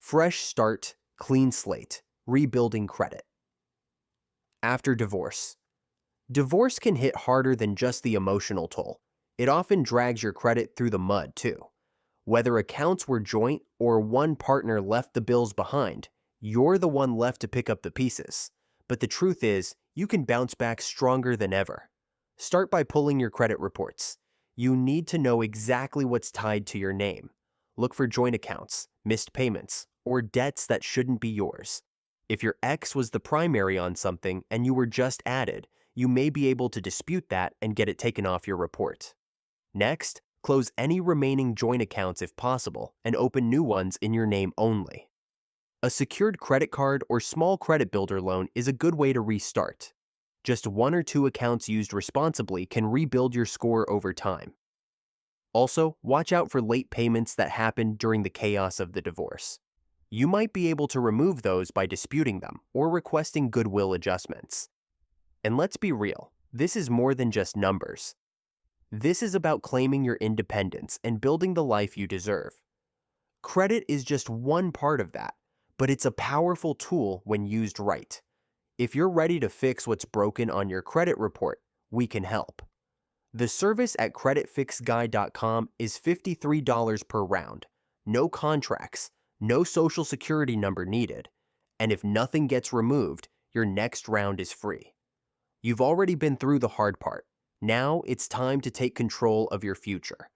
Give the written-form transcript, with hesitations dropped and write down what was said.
Fresh start, clean slate, rebuilding credit. After divorce. Divorce can hit harder than just the emotional toll. It often drags your credit through the mud, too. Whether accounts were joint or one partner left the bills behind, you're the one left to pick up the pieces. But the truth is, you can bounce back stronger than ever. Start by pulling your credit reports. You need to know exactly what's tied to your name. Look for joint accounts, missed payments, or debts that shouldn't be yours. If your ex was the primary on something and you were just added, you may be able to dispute that and get it taken off your report. Next, close any remaining joint accounts if possible and open new ones in your name only. A secured credit card or small credit builder loan is a good way to restart. Just one or two accounts used responsibly can rebuild your score over time. Also, watch out for late payments that happen during the chaos of the divorce. You might be able to remove those by disputing them or requesting goodwill adjustments. And let's be real, this is more than just numbers. This is about claiming your independence and building the life you deserve. Credit is just one part of that, but it's a powerful tool when used right. If you're ready to fix what's broken on your credit report, we can help. The service at creditfixguy.com is $53 per round, no contracts, no social security number needed, and if nothing gets removed, your next round is free. You've already been through the hard part. Now it's time to take control of your future.